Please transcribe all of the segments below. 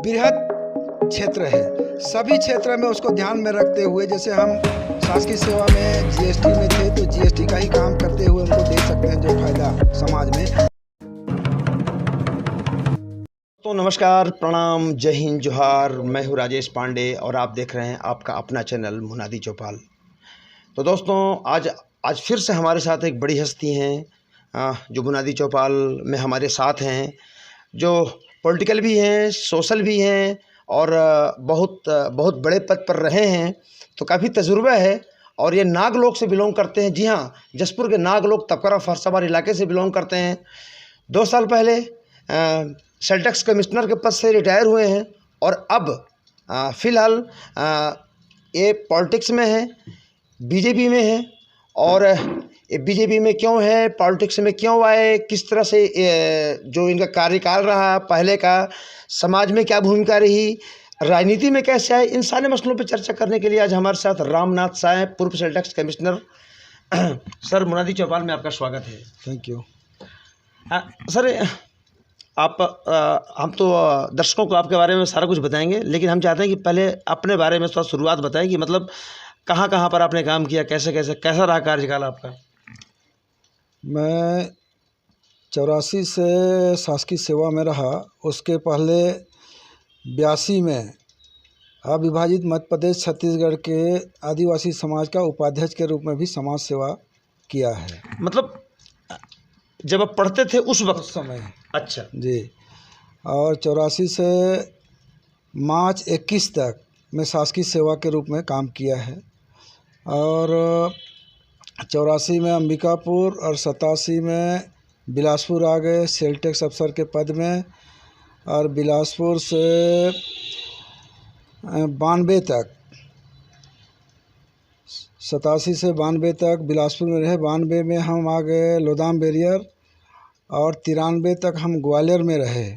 बृहद क्षेत्र है। सभी क्षेत्र में उसको ध्यान में रखते हुए, जैसे हम शासकीय सेवा में जीएसटी में थे तो जीएसटी का ही काम करते हुए उनको दे सकते हैं जो फायदा समाज में। तो नमस्कार, प्रणाम, जय हिंद, जोहार। मैं हूँ राजेश पांडे और आप देख रहे हैं आपका अपना चैनल मुनादी चौपाल। तो दोस्तों, आज फिर से हमारे साथ एक बड़ी हस्ती हैं जो मुनादी चौपाल में हमारे साथ हैं, जो पॉलिटिकल भी हैं, सोशल भी हैं और बहुत बड़े पद पर रहे हैं। तो काफ़ी तजुर्बा है और ये नागलोक से बिलोंग करते हैं। जी हाँ, जसपुर के नागलोक तपकरा फरसाबाद इलाके से बिलोंग करते हैं। 2 साल पहले सेल टैक्स कमिश्नर के पद से रिटायर हुए हैं और अब फ़िलहाल ये पॉलिटिक्स में है, बीजेपी में है। और ये बीजेपी में क्यों है, पॉलिटिक्स में क्यों आए, किस तरह से जो इनका कार्यकाल रहा पहले का, समाज में क्या भूमिका रही, राजनीति में कैसे आए, इन सारे मसलों पर चर्चा करने के लिए आज हमारे साथ रामनाथ शाह हैं, पूर्व सेल टैक्स कमिश्नर। सर, मुनादी चौपाल में आपका स्वागत है। Thank you. सर, हम तो दर्शकों को आपके बारे में सारा कुछ बताएंगे, लेकिन हम चाहते हैं कि पहले अपने बारे में थोड़ा शुरुआत बताएं कि मतलब कहाँ पर आपने काम किया, कैसा रहा कार्यकाल आपका। मैं 84 से शासकीय सेवा में रहा। उसके पहले 82 में अविभाजित मध्य प्रदेश छत्तीसगढ़ के आदिवासी समाज का उपाध्यक्ष के रूप में भी समाज सेवा किया है। मतलब जब आप पढ़ते थे उस समय। अच्छा जी। और 84 से मार्च 21 तक मैं शासकीय सेवा के रूप में काम किया है। और 84 में अंबिकापुर और 87 में बिलासपुर आ गए सेल टैक्स अफसर के पद में। और बिलासपुर से 92 तक, 87 से 92 तक बिलासपुर में रहे। 92 में हम आ गए लोदाम बेरियर और 93 तक हम ग्वालियर में रहे।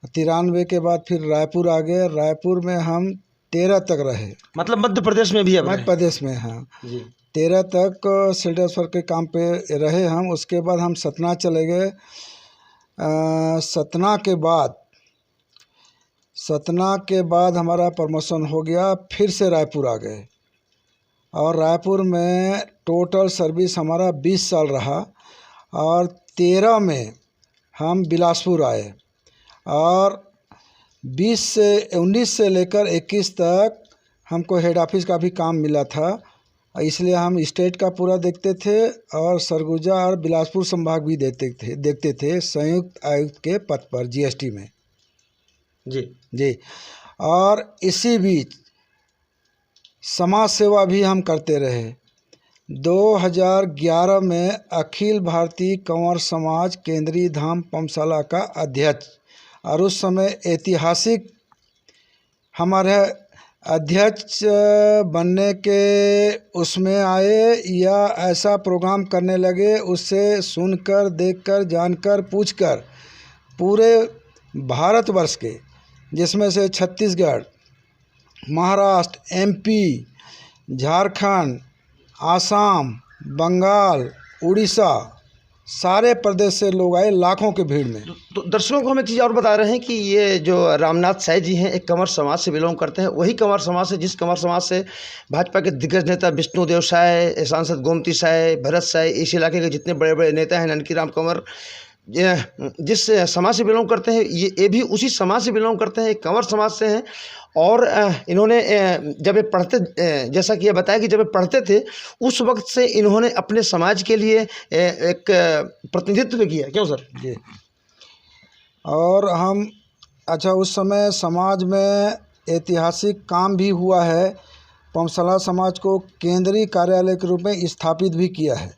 93 के बाद फिर रायपुर आ गए। रायपुर में हम 13 तक रहे। मतलब मध्य प्रदेश में भी अब मध्य प्रदेश में, हाँ जी। 13 तक सेल टैक्स अफसर के काम पे रहे हम। उसके बाद हम सतना चले गए। सतना के बाद हमारा प्रमोशन हो गया, फिर से रायपुर आ गए। और रायपुर में टोटल सर्विस हमारा 20 साल रहा। और 13 में हम बिलासपुर आए और 19 से लेकर 21 तक हमको हेड ऑफिस का भी काम मिला था। इसलिए हम स्टेट का पूरा देखते थे और सरगुजा और बिलासपुर संभाग भी देखते थे संयुक्त आयुक्त के पद पर जीएसटी में। जी। और इसी बीच समाज सेवा भी हम करते रहे। 2011 में अखिल भारतीय कंवर समाज केंद्रीय धाम पमशाला का अध्यक्ष, और उस समय ऐतिहासिक हमारे अध्यक्ष बनने के उसमें आए या ऐसा प्रोग्राम करने लगे, उससे सुनकर, देखकर, जानकर, पूछकर पूरे भारतवर्ष के, जिसमें से छत्तीसगढ़, महाराष्ट्र, एमपी, झारखंड, आसाम, बंगाल, उड़ीसा, सारे प्रदेश से लोग आए, लाखों की भीड़ में। तो दर्शकों को हम एक चीज़ और बता रहे हैं कि ये जो रामनाथ शाह जी हैं, एक कंवर समाज से बिलोंग करते हैं। वही कंवर समाज से, जिस कंवर समाज से भाजपा के दिग्गज नेता विष्णुदेव साय, सांसद गोमती साय, भरत साय, इस इलाके के जितने बड़े बड़े नेता हैं, ननकीराम कंवर, जिस समाज से बिलोंग करते हैं, ये भी उसी समाज से बिलोंग करते हैं, एक कंवर समाज से हैं। और इन्होंने जब ये पढ़ते, जैसा कि ये बताया कि जब ये पढ़ते थे उस वक्त से इन्होंने अपने समाज के लिए एक प्रतिनिधित्व किया। क्यों सर? जी। और हम उस समय समाज में ऐतिहासिक काम भी हुआ है। पमशाला समाज को केंद्रीय कार्यालय के रूप में स्थापित भी किया है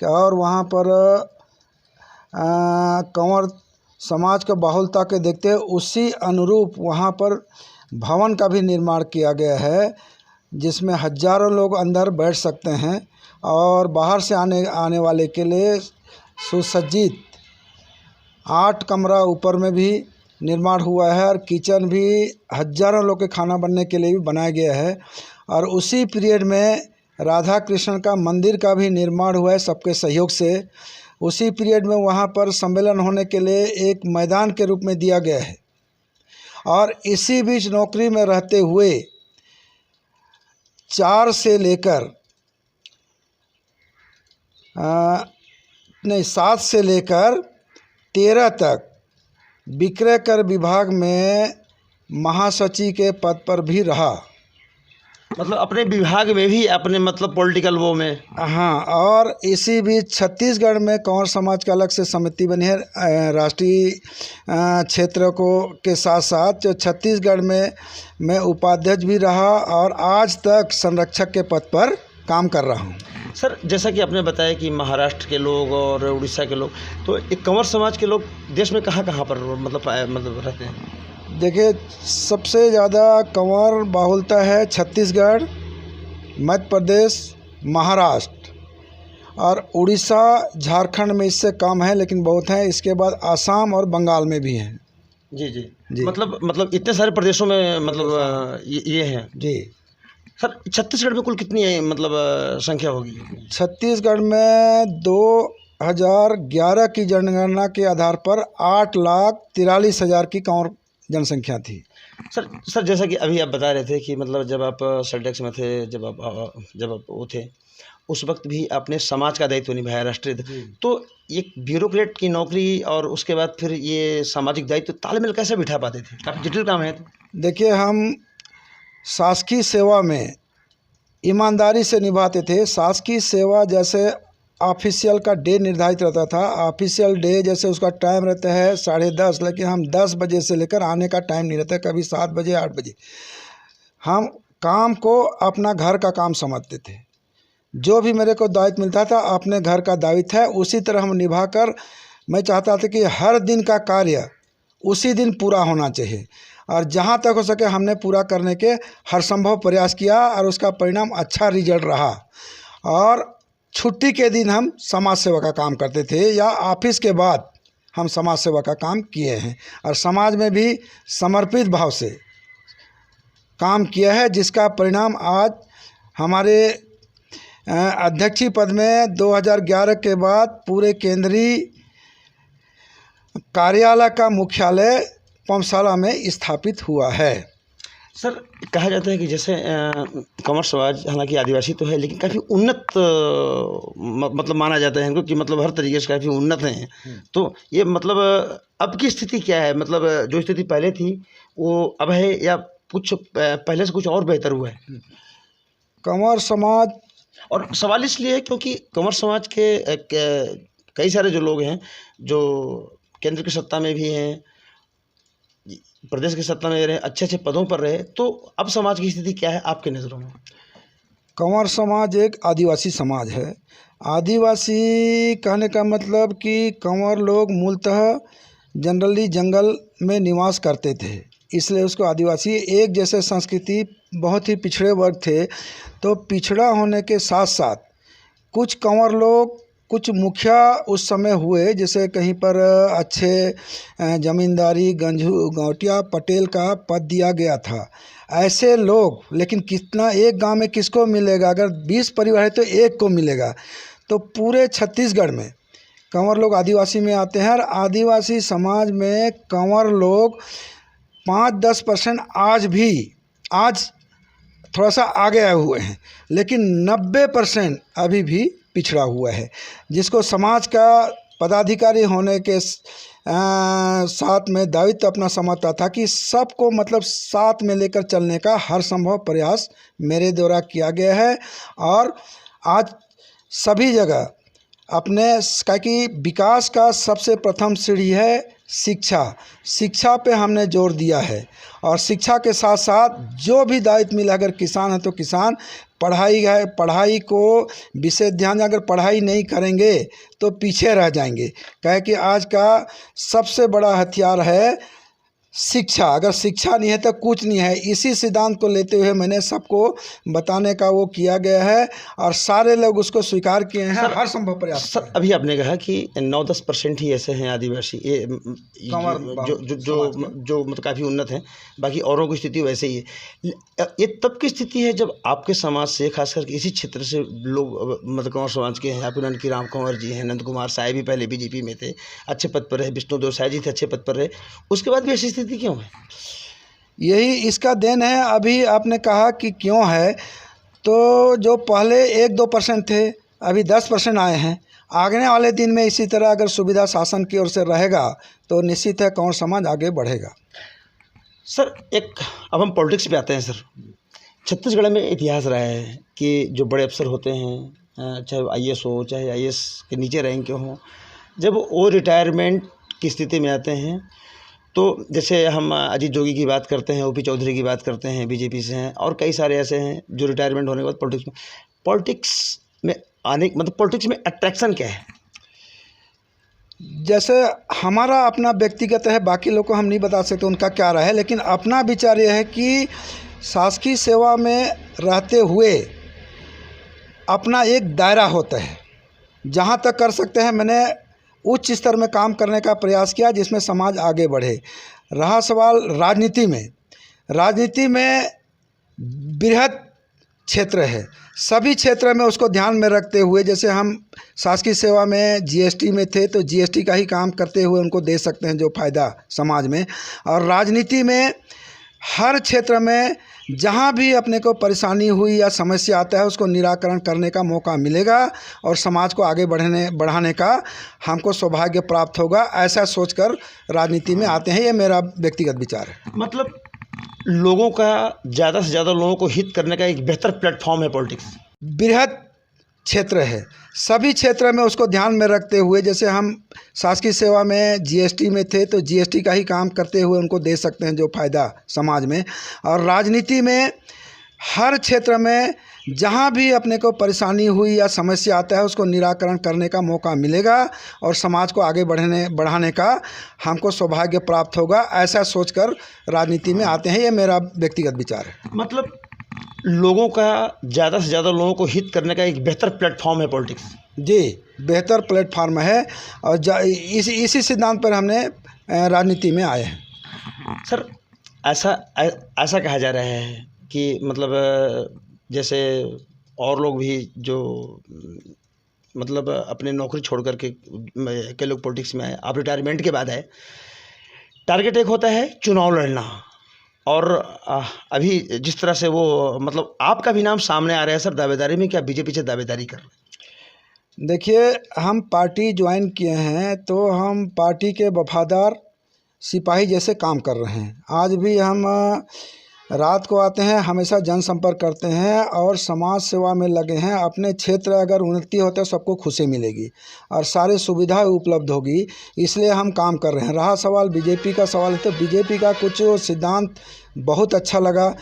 और वहाँ पर कंवर समाज का बाहुल्यता के देखते हुए उसी अनुरूप वहाँ पर भवन का भी निर्माण किया गया है, जिसमें हजारों लोग अंदर बैठ सकते हैं। और बाहर से आने वाले के लिए सुसज्जित 8 कमरा ऊपर में भी निर्माण हुआ है और किचन भी हजारों लोग के खाना बनने के लिए भी बनाया गया है। और उसी पीरियड में राधा कृष्ण का मंदिर का भी निर्माण हुआ है सबके सहयोग से। उसी पीरियड में वहाँ पर सम्मेलन होने के लिए एक मैदान के रूप में दिया गया है। और इसी बीच नौकरी में रहते हुए 4 से लेकर 7 से लेकर 13 तक विक्रय कर विभाग में महासचिव के पद पर भी रहा। मतलब अपने विभाग में भी, अपने मतलब पॉलिटिकल वो में। हाँ, और इसी बीच छत्तीसगढ़ में कंवर समाज का अलग से समिति बनी है राष्ट्रीय क्षेत्र को के साथ साथ। जो छत्तीसगढ़ में मैं उपाध्यक्ष भी रहा और आज तक संरक्षक के पद पर काम कर रहा हूँ। सर, जैसा कि आपने बताया कि महाराष्ट्र के लोग और उड़ीसा के लोग, तो एक कंवर समाज के लोग देश में कहाँ कहाँ पर मतलब रहते हैं? देखिए, सबसे ज़्यादा कंवर बाहुलता है छत्तीसगढ़, मध्य प्रदेश, महाराष्ट्र और उड़ीसा, झारखंड में इससे कम है लेकिन बहुत हैं। इसके बाद आसाम और बंगाल में भी हैं। जी जी जी। मतलब इतने सारे प्रदेशों में मतलब ये हैं। जी। सर, छत्तीसगढ़ में कुल कितनी है मतलब संख्या होगी? छत्तीसगढ़ में 2011 की जनगणना के आधार पर 8,43,000 की कंवर जनसंख्या थी। सर जैसा कि अभी आप बता रहे थे कि मतलब जब आप सेल्टेक्स में थे, जब आप वो थे, उस वक्त भी आपने समाज का दायित्व निभाया, राष्ट्रीय। तो एक ब्यूरोक्रेट की नौकरी और उसके बाद फिर ये सामाजिक दायित्व तालमेल कैसे बिठा पाते थे? काफ़ी जटिल काम है। देखिए, हम शासकीय सेवा में ईमानदारी से निभाते थे। शासकीय सेवा जैसे ऑफिशियल का डे निर्धारित रहता था। ऑफिशियल डे जैसे उसका टाइम रहता है 10:30, लेकिन हम 10 बजे से लेकर आने का टाइम नहीं रहता, कभी 7 बजे 8 बजे। हम काम को अपना घर का काम समझते थे। जो भी मेरे को दायित्व मिलता था अपने घर का दायित्व है, उसी तरह हम निभाकर मैं चाहता था कि हर दिन का कार्य उसी दिन पूरा होना चाहिए और जहाँ तक हो सके हमने पूरा करने के हर संभव प्रयास किया और उसका परिणाम अच्छा रिजल्ट रहा। और छुट्टी के दिन हम समाज सेवा का काम करते थे या ऑफिस के बाद हम समाज सेवा का काम किए हैं और समाज में भी समर्पित भाव से काम किया है, जिसका परिणाम आज हमारे अध्यक्षीय पद में 2011 के बाद पूरे केंद्रीय कार्यालय का मुख्यालय पमसाला में स्थापित हुआ है। सर, कहा जाता है कि जैसे कंवर समाज हालांकि आदिवासी तो है लेकिन काफ़ी उन्नत मतलब माना जाता है इनको कि मतलब हर तरीके से काफ़ी उन्नत हैं। तो ये मतलब अब की स्थिति क्या है? मतलब जो स्थिति पहले थी वो अब है या कुछ पहले से कुछ और बेहतर हुआ है? कंवर समाज, और सवाल इसलिए है क्योंकि कंवर समाज के कई सारे जो लोग हैं जो केंद्र की सत्ता में भी हैं, प्रदेश की सत्ता में रहे, अच्छे अच्छे पदों पर रहे, तो अब समाज की स्थिति क्या है आपके नज़रों में? कंवर समाज एक आदिवासी समाज है। आदिवासी कहने का मतलब कि कंवर लोग मूलतः जनरली जंगल में निवास करते थे, इसलिए उसको आदिवासी। एक जैसे संस्कृति, बहुत ही पिछड़े वर्ग थे, तो पिछड़ा होने के साथ साथ कुछ कंवर लोग, कुछ मुखिया उस समय हुए, जैसे कहीं पर अच्छे जमींदारी गौटिया पटेल का पद दिया गया था। ऐसे लोग, लेकिन कितना एक गांव में किसको मिलेगा? अगर 20 परिवार है तो एक को मिलेगा। तो पूरे छत्तीसगढ़ में कंवर लोग आदिवासी में आते हैं और आदिवासी समाज में कंवर लोग 5-10% आज थोड़ा सा आगे आए हुए हैं, लेकिन 90% अभी भी पिछड़ा हुआ है, जिसको समाज का पदाधिकारी होने के साथ में दायित्व अपना समझता था कि सबको मतलब साथ में लेकर चलने का हर संभव प्रयास मेरे द्वारा किया गया है। और आज सभी जगह अपने कि विकास का सबसे प्रथम सीढ़ी है शिक्षा पे हमने जोर दिया है। और शिक्षा के साथ साथ जो भी दायित्व मिला, अगर किसान है तो किसान, पढ़ाई है, पढ़ाई को विशेष ध्यान, अगर पढ़ाई नहीं करेंगे तो पीछे रह जाएंगे। कहे कि आज का सबसे बड़ा हथियार है शिक्षा, अगर शिक्षा नहीं है तो कुछ नहीं है। इसी सिद्धांत को लेते हुए मैंने सबको बताने का वो किया गया है और सारे लोग उसको स्वीकार किए हैं। हर संभव प्रयास। सर, अभी आपने कहा कि 9-10% ही ऐसे हैं आदिवासी ये जो मतलब काफ़ी उन्नत हैं, बाकी औरों की स्थिति वैसे ही है। ये तब की स्थिति है जब आपके समाज से, खास करके इसी क्षेत्र से लोग मतलब कंवर समाज के हैं, आपके नंद की राम कंवर जी हैं, नंद कुमार साय भी पहले बीजेपी में थे, अच्छे पद पर रहे, विष्णुदेव साय जी थे, अच्छे पद पर रहे, उसके बाद भी ऐसी स्थिति क्यों है? यही इसका देन है। अभी आपने कहा कि क्यों है, तो जो पहले 1-2% थे, अभी 10% आए हैं। आगने वाले दिन में इसी तरह अगर सुविधा शासन की ओर से रहेगा तो निश्चित है कंवर समाज आगे बढ़ेगा। सर अब हम पॉलिटिक्स पे आते हैं सर। छत्तीसगढ़ में इतिहास रहा है कि जो बड़े अफसर होते हैं, चाहे आईएएस हो, चाहे आईएएस के नीचे रैंक के हों, जब वो रिटायरमेंट की स्थिति में आते हैं, तो जैसे हम अजीत जोगी की बात करते हैं, ओपी चौधरी की बात करते हैं, बीजेपी से हैं, और कई सारे ऐसे हैं जो रिटायरमेंट होने के बाद पॉलिटिक्स में आने, मतलब पॉलिटिक्स में अट्रैक्शन क्या है? जैसे हमारा अपना व्यक्तिगत है, बाकी लोग को हम नहीं बता सकते उनका क्या रहा है, लेकिन अपना विचार यह है कि शासकीय सेवा में रहते हुए अपना एक दायरा होता है, जहाँ तक कर सकते हैं। मैंने उच्च स्तर में काम करने का प्रयास किया जिसमें समाज आगे बढ़े। रहा सवाल राजनीति में बृहद क्षेत्र है, सभी क्षेत्र में उसको ध्यान में रखते हुए, जैसे हम शासकीय सेवा में जीएसटी में थे तो जीएसटी का ही काम करते हुए उनको दे सकते हैं जो फ़ायदा समाज में। और राजनीति में हर क्षेत्र में जहाँ भी अपने को परेशानी हुई या समस्या आता है उसको निराकरण करने का मौका मिलेगा और समाज को आगे बढ़ाने का हमको सौभाग्य प्राप्त होगा, ऐसा सोचकर राजनीति में आते हैं। ये मेरा व्यक्तिगत विचार है। मतलब लोगों का, ज़्यादा से ज़्यादा लोगों को हित करने का एक बेहतर प्लेटफॉर्म है पॉलिटिक्स। बृहद क्षेत्र है, सभी क्षेत्र में उसको ध्यान में रखते हुए, जैसे हम शासकीय सेवा में जीएसटी में थे तो जीएसटी का ही काम करते हुए उनको दे सकते हैं जो फ़ायदा समाज में। और राजनीति में हर क्षेत्र में जहाँ भी अपने को परेशानी हुई या समस्या आता है उसको निराकरण करने का मौका मिलेगा और समाज को आगे बढ़ाने का हमको सौभाग्य प्राप्त होगा, ऐसा सोचकर राजनीति में आते हैं। ये मेरा व्यक्तिगत विचार है। मतलब लोगों का, ज़्यादा से ज़्यादा लोगों को हित करने का एक बेहतर प्लेटफॉर्म है पॉलिटिक्स। जी, बेहतर प्लेटफार्म है और इसी सिद्धांत पर हमने राजनीति में आए हैं। सर ऐसा कहा जा रहा है कि मतलब जैसे और लोग भी जो मतलब अपने नौकरी छोड़ कर के लोग पॉलिटिक्स में आए, आप रिटायरमेंट के बाद आए, टारगेट एक होता है चुनाव लड़ना, और अभी जिस तरह से वो मतलब आपका भी नाम सामने आ रहा है सर दावेदारी में, क्या बीजेपी से दावेदारी कर रहे हैं? देखिए, हम पार्टी ज्वाइन किए हैं तो हम पार्टी के वफादार सिपाही जैसे काम कर रहे हैं। आज भी हम रात को आते हैं, हमेशा जनसंपर्क करते हैं और समाज सेवा में लगे हैं। अपने क्षेत्र अगर उन्नति होता है सबको खुशी मिलेगी और सारी सुविधाएं उपलब्ध होगी, इसलिए हम काम कर रहे हैं। रहा सवाल बीजेपी का सवाल, तो बीजेपी का कुछ सिद्धांत बहुत अच्छा लगा।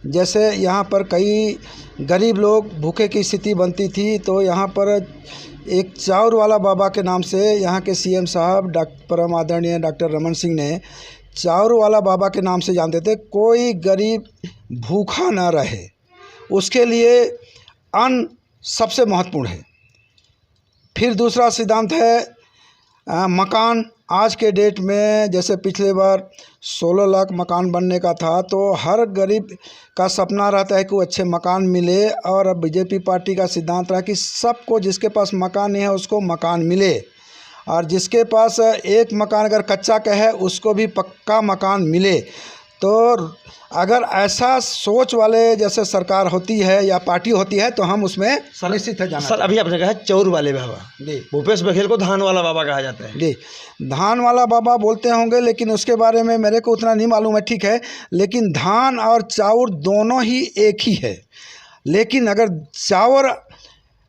जैसे यहाँ पर कई गरीब लोग भूखे की स्थिति बनती थी तो यहाँ पर एक चाउर वाला बाबा के नाम से यहाँ के सीएम साहब परम आदरणीय डॉक्टर रमन सिंह ने चाउर वाला बाबा के नाम से जानते थे। कोई गरीब भूखा ना रहे, उसके लिए अन्न सबसे महत्वपूर्ण है। फिर दूसरा सिद्धांत है मकान। आज के डेट में जैसे पिछले बार 16 लाख मकान बनने का था, तो हर गरीब का सपना रहता है कि वो अच्छे मकान मिले। और अब बीजेपी पार्टी का सिद्धांत रहा कि सबको, जिसके पास मकान नहीं है उसको मकान मिले, और जिसके पास एक मकान अगर कच्चा का है उसको भी पक्का मकान मिले। तो अगर ऐसा सोच वाले जैसे सरकार होती है या पार्टी होती है तो हम उसमें निश्चित है जाना। सर अभी आपने कहा चौर वाले बाबा, जी, भूपेश बघेल को धान वाला बाबा कहा जाता है। जी, धान वाला बाबा बोलते होंगे, लेकिन उसके बारे में मेरे को उतना नहीं मालूम है, ठीक है। लेकिन धान और चाउर दोनों ही एक ही है। लेकिन अगर चाउर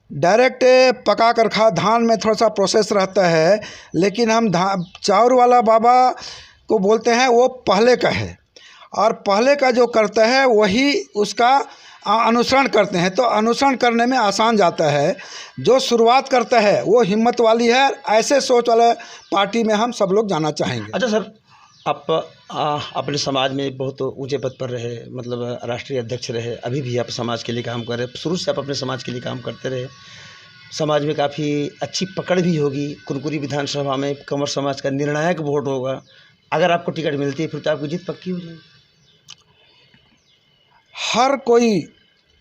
डायरेक्ट पका कर खा, धान में थोड़ा सा प्रोसेस रहता है, लेकिन हम चाउर वाला बाबा को बोलते हैं वो पहले का है, और पहले का जो करता है वही उसका अनुसरण करते हैं। तो अनुसरण करने में आसान जाता है। जो शुरुआत करता है वो हिम्मत वाली है। ऐसे सोच वाले पार्टी में हम सब लोग जाना चाहेंगे। अच्छा सर, आप अपने समाज में बहुत ऊंचे पद पर रहे, मतलब राष्ट्रीय अध्यक्ष रहे, अभी भी आप समाज के लिए काम कर रहे हैं। शुरू से आप अपने समाज के लिए काम करते रहे। समाज में काफ़ी अच्छी पकड़ भी होगी। कुनकुरी विधानसभा में कंवर समाज का निर्णायक वोट होगा। अगर आपको टिकट मिलती है फिर तो आपकी जीत पक्की हो जाएगी। हर कोई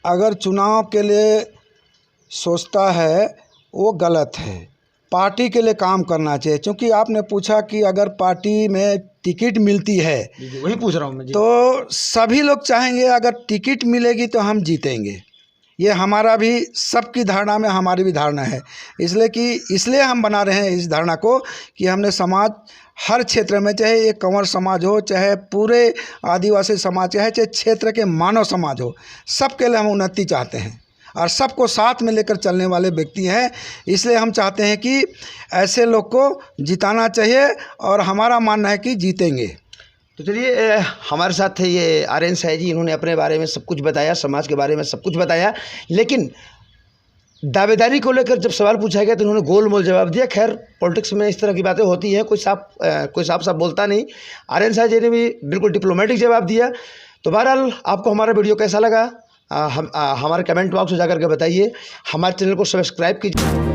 अगर चुनाव के लिए सोचता है वो गलत है। पार्टी के लिए काम करना चाहिए। क्योंकि आपने पूछा कि अगर पार्टी में टिकट मिलती है जी, वही पूछ रहा हूँ मैं जी। तो सभी लोग चाहेंगे अगर टिकट मिलेगी तो हम जीतेंगे। ये हमारा भी, सबकी धारणा में हमारी भी धारणा है। इसलिए हम बना रहे हैं इस धारणा को कि हमने समाज हर क्षेत्र में, चाहे ये कंवर समाज हो, चाहे पूरे आदिवासी समाज, चाहे क्षेत्र के मानव समाज हो, सबके लिए हम उन्नति चाहते हैं और सबको साथ में लेकर चलने वाले व्यक्ति हैं। इसलिए हम चाहते हैं कि ऐसे लोग को जिताना चाहिए और हमारा मानना है कि जीतेंगे। तो चलिए, हमारे साथ थे ये आर्यन साहब जी। इन्होंने अपने बारे में सब कुछ बताया, समाज के बारे में सब कुछ बताया, लेकिन दावेदारी को लेकर जब सवाल पूछा गया तो उन्होंने गोल मोल जवाब दिया। खैर, पॉलिटिक्स में इस तरह की बातें होती हैं, कोई साफ बोलता नहीं। आर्यन साहब जी ने भी बिल्कुल डिप्लोमेटिक जवाब दिया। तो बहरहाल, आपको हमारा वीडियो कैसा लगा हमारे कमेंट बॉक्स में जाकर के बताइए। हमारे चैनल को सब्सक्राइब कीजिए।